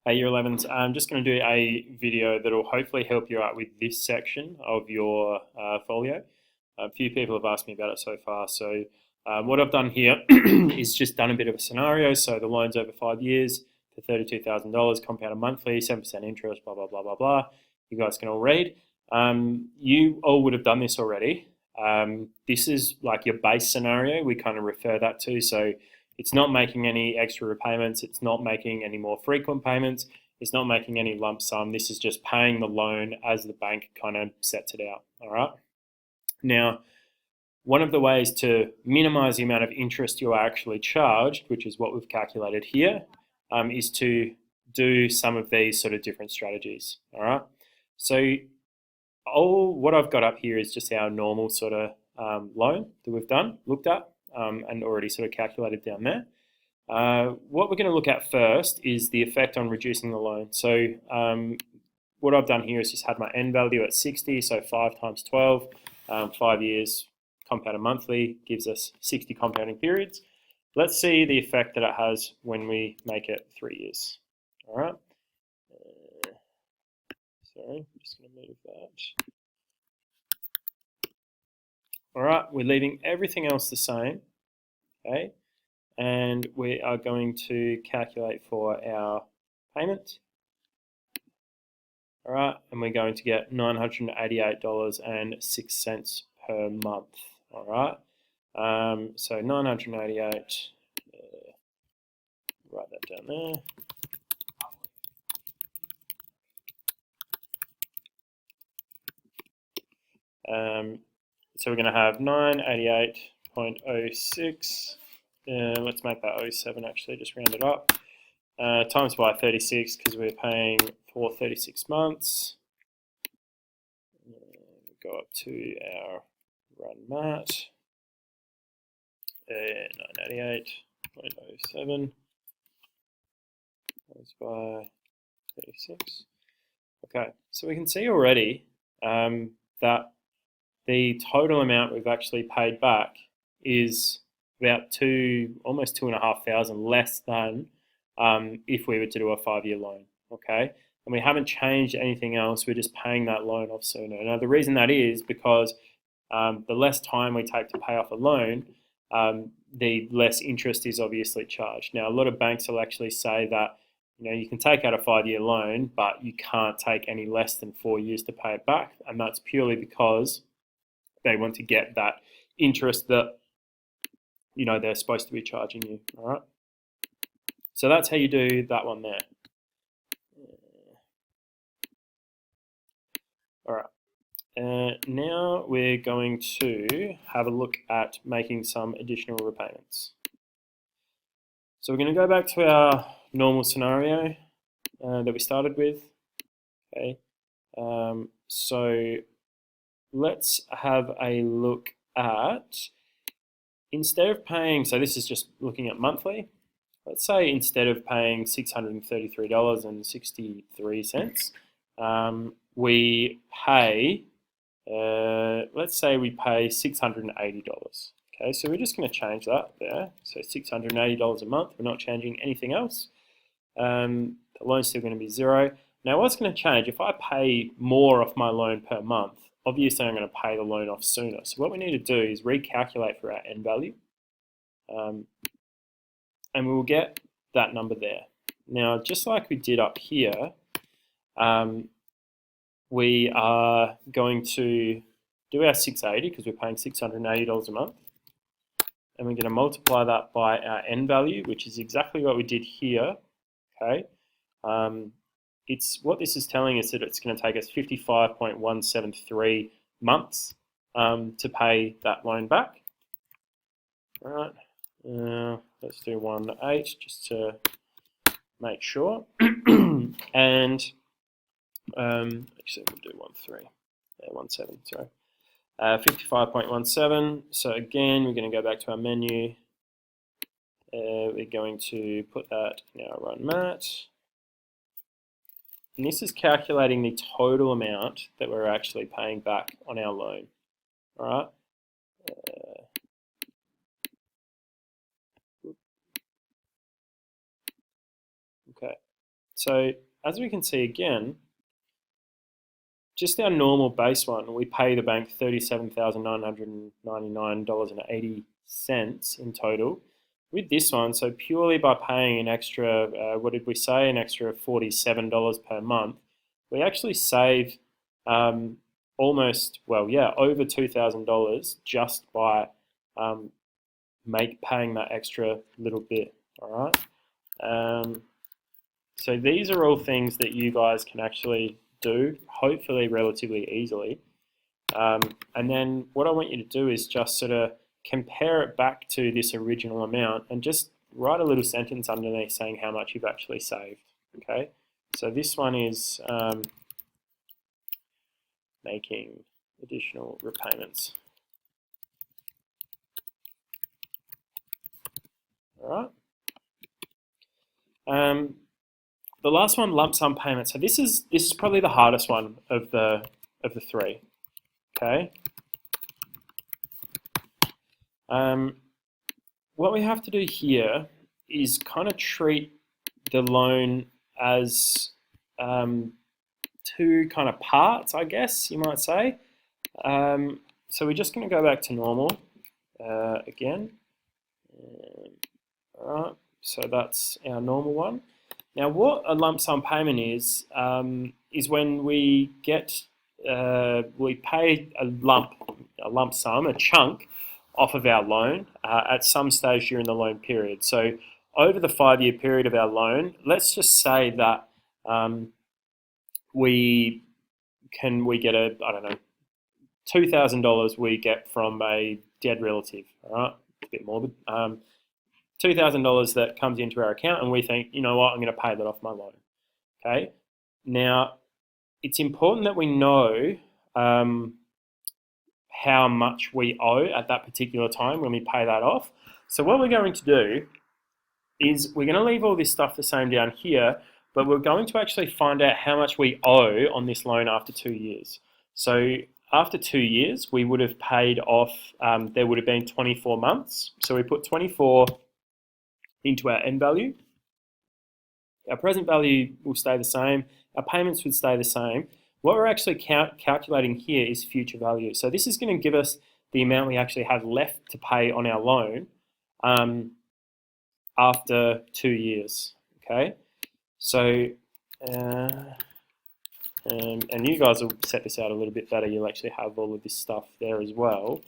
Hey, Year 11s, I'm just going to do a video that will hopefully help you out with this section of your folio. A few people have asked me about it so far. So what I've done here is just done a bit of a scenario. So the loan's over 5 years for $32,000, compounded monthly, 7% interest, blah, blah, blah, blah, blah. You guys can all read. You all would have done this already. This is like your base scenario. We kind of refer that to. So it's not making any extra repayments. It's not making any more frequent payments. It's not making any lump sum. This is just paying the loan as the bank kind of sets it out. All right. Now, one of the ways to minimize the amount of interest you are actually charged, which is what we've calculated here, is to do some of these sort of different strategies. All right. So what I've got up here is just our normal sort of loan that we've looked at. And already sort of calculated down there. What we're going to look at first is the effect on reducing the loan. So what I've done here is just had my end value at 60, so 5 times 12, 5 years compounded monthly gives us 60 compounding periods. Let's see the effect that it has when we make it 3 years. All right. Sorry, I'm just going to move that. All right, we're leaving everything else the same, okay? And we are going to calculate for our payment. All right, and we're going to get $988.06 per month. All right, so 988. Write that down there. So we're going to have 988.06. Let's make that 07 actually, just round it up. Times by 36 because we're paying for 36 months. Go up to our run mat. 988.07 times by 36. Okay, so we can see already that the total amount we've actually paid back is about almost $2,500 less than if we were to do a 5-year loan, okay? And we haven't changed anything else, we're just paying that loan off sooner. Now the reason that is because the less time we take to pay off a loan, the less interest is obviously charged. Now a lot of banks will actually say that you can take out a 5-year loan, but you can't take any less than 4 years to pay it back, and that's purely because they want to get that interest that they're supposed to be charging you. All right. So that's how you do that one there. All right. Now we're going to have a look at making some additional repayments. So we're going to go back to our normal scenario that we started with. Okay. So let's have a look at, instead of paying, so this is just looking at monthly, let's say instead of paying $633.63, we pay, let's say we pay $680. Okay, so we're just going to change that there. So $680 a month, we're not changing anything else. The loan's still going to be $0. Now what's going to change, if I pay more off my loan per month, obviously I'm going to pay the loan off sooner. So what we need to do is recalculate for our end value. And we will get that number there. Now, just like we did up here, we are going to do our 680 because we're paying $680 a month. And we're going to multiply that by our end value, which is exactly what we did here. Okay. What this is telling us that it's going to take us 55.173 months to pay that loan back. All right, let's do 1.8 just to make sure. And actually we'll do 1.3. Yeah, 1.7. Sorry, 55.17. So again, we're going to go back to our menu. We're going to put that in our run mat. And this is calculating the total amount that we're actually paying back on our loan. All right. Okay. So as we can see again, just our normal base one, we pay the bank $37,999.80 in total. With this one, so purely by paying an extra, what did we say, an extra $47 per month, we actually save almost, well, yeah, over $2,000 just by paying that extra little bit, all right? So these are all things that you guys can actually do, hopefully relatively easily. And then what I want you to do is just sort of compare it back to this original amount and just write a little sentence underneath saying how much you've actually saved, okay? So this one is making additional repayments. All right. The last one, lump sum payment. So this is probably the hardest one of the three. Okay. What we have to do here is kind of treat the loan as two kind of parts, I guess you might say. So we're just going to go back to normal again. All right. So that's our normal one. Now, what a lump sum payment is when we get we pay a lump sum, a chunk off of our loan at some stage during the loan period. So over the 5-year period of our loan, let's just say that we get a, I don't know, $2,000 we get from a dead relative, all right? It's a bit morbid. $2,000 that comes into our account and we think, you know what, I'm going to pay that off my loan, okay? Now, it's important that we know how much we owe at that particular time when we pay that off. So what we're going to do is we're going to leave all this stuff the same down here, but we're going to actually find out how much we owe on this loan after 2 years. So after 2 years, we would have paid off, there would have been 24 months. So we put 24 into our end value. Our present value will stay the same. Our payments would stay the same. What we're actually calculating here is future value. So this is going to give us the amount we actually have left to pay on our loan after 2 years, okay? So, and you guys will set this out a little bit better. You'll actually have all of this stuff there as well.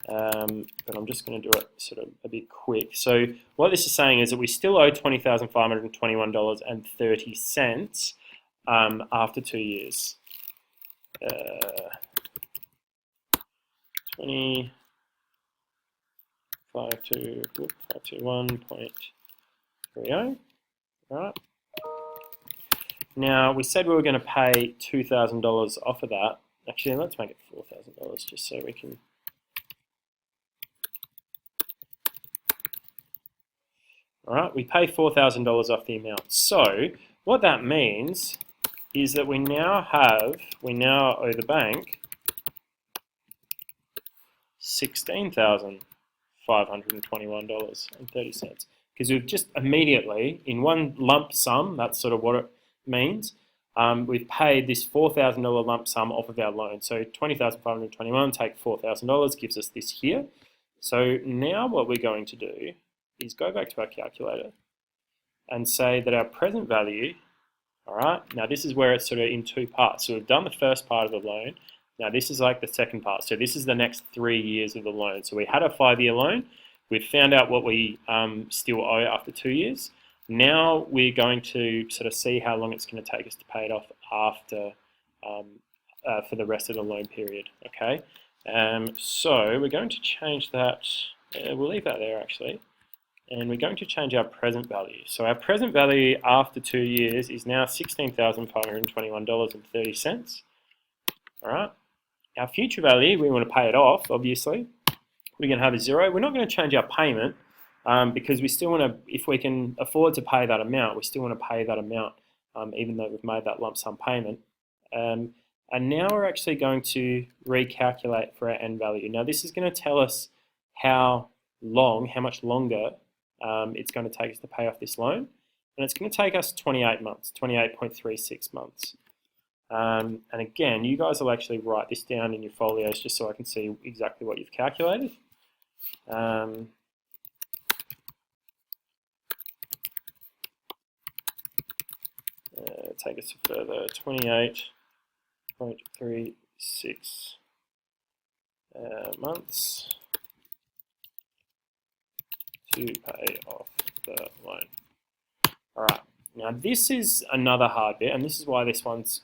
But I'm just going to do it sort of a bit quick. So what this is saying is that we still owe $20,521.30 after 2 years. 521.30. Right. Now we said we were going to pay $2,000 off of that. Actually, let's make it $4,000 just so we can. All right, we pay $4,000 off the amount. So what that means is that we now owe the bank $16,521.30 because we've just immediately, in one lump sum, that's sort of what it means, we've paid this $4,000 lump sum off of our loan. So $20,521 take $4,000 gives us this here. So now what we're going to do is go back to our calculator and say that our present value, all right, now this is where it's sort of in two parts. So we've done the first part of the loan. Now this is like the second part. So this is the next 3 years of the loan. So we had a 5-year loan. We've found out what we still owe after 2 years. Now we're going to sort of see how long it's going to take us to pay it off after for the rest of the loan period, okay? So we're going to change that. We'll leave that there actually. And we're going to change our present value. So our present value after 2 years is now $16,521.30. All right. Our future value, we want to pay it off, obviously. We're going to have a 0. We're not going to change our payment because we still want to, if we can afford to pay that amount, we still want to pay that amount even though we've made that lump sum payment. And now we're actually going to recalculate for our end value. Now this is going to tell us how much longer it's going to take us to pay off this loan. and it's going to take us 28 months, 28.36 months. And again, you guys will actually write this down in your folios just so I can see exactly what you've calculated. Take us further, 28.36 months to pay off the loan. All right, now this is another hard bit, and this is why this one's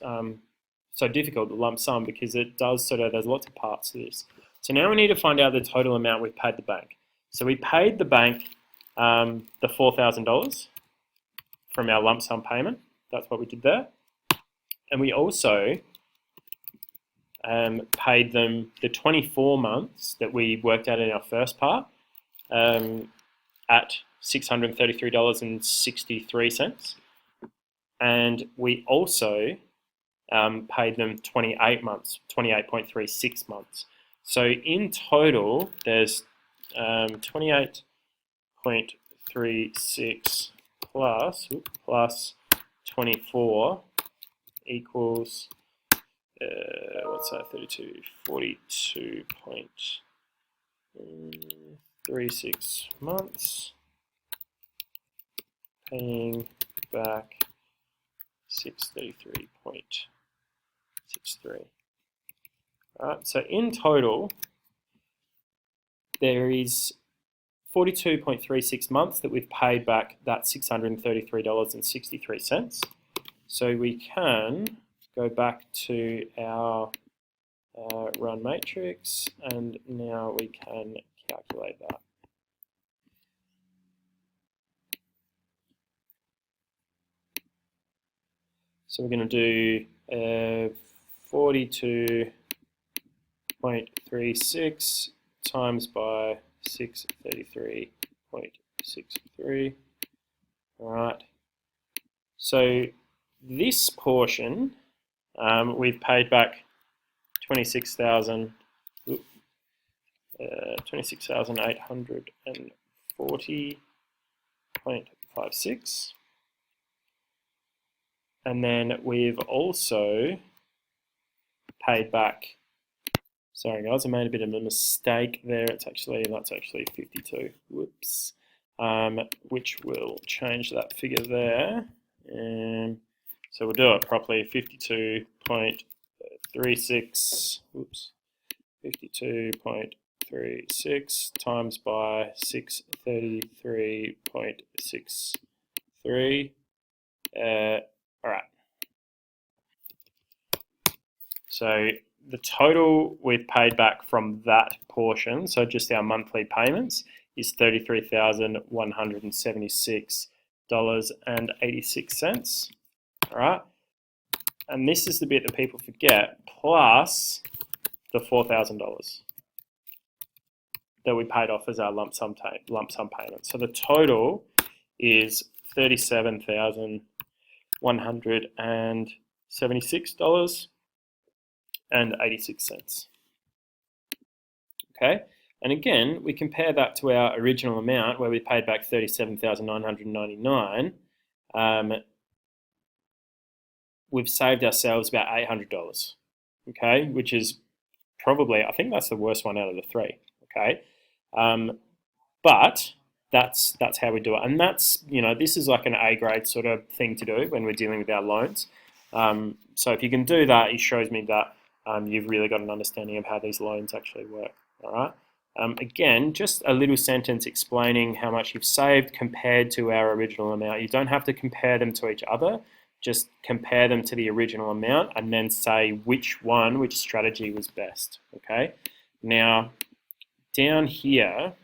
so difficult, the lump sum, because it does there's lots of parts to this. So now we need to find out the total amount we've paid the bank. So we paid the bank the $4,000 from our lump sum payment. That's what we did there. And we also paid them the 24 months that we worked out in our first part at $633.63. And we also paid them 28 months, 28.36 months. So in total, there's 28.36 plus 24 equals, what's that, 32, 42.36 months, paying back 633.63. Right, so in total, there is 42.36 months that we've paid back that $633.63. So we can go back to our run matrix, and now we can calculate that. So we're going to do 42.36 times by 633.63. All right. So this portion, we've paid back 26,840.56. And then we've also paid back, sorry guys, I made a bit of a mistake there. That's actually 52. Whoops. Which will change that figure there. So we'll do it properly. 52.36. Whoops. 52.36 times by 633.63. All right. So the total we've paid back from that portion, so just our monthly payments, is $33,176.86. All right. And this is the bit that people forget, plus the $4,000 that we paid off as our lump sum payment. So the total is $37,176.86. Okay, and again, we compare that to our original amount where we paid back $37,999. We've saved ourselves about $800. Okay, which is probably, I think that's the worst one out of the three. Okay, but that's how we do it, and that's, you know, this is like an A grade sort of thing to do when we're dealing with our loans. So if you can do that, it shows me that you've really got an understanding of how these loans actually work. All right. Again, just a little sentence explaining how much you've saved compared to our original amount. You don't have to compare them to each other. Just compare them to the original amount and then say which strategy was best. Okay. Now, down here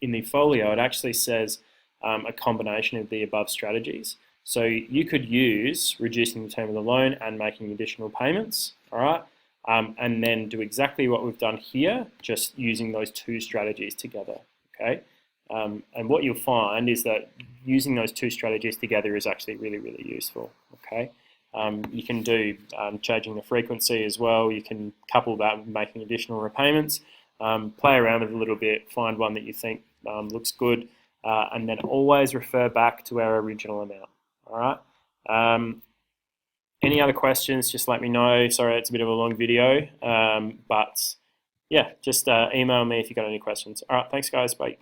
in the folio, it actually says a combination of the above strategies. So you could use reducing the term of the loan and making additional payments, all right? And then do exactly what we've done here, just using those two strategies together, okay? And what you'll find is that using those two strategies together is actually really, really useful, okay? You can do changing the frequency as well. You can couple that with making additional repayments. Play around with it a little bit, find one that you think looks good, and then always refer back to our original amount. All right. Any other questions, just let me know. Sorry, it's a bit of a long video, but yeah, just email me if you've got any questions. All right, thanks guys, bye.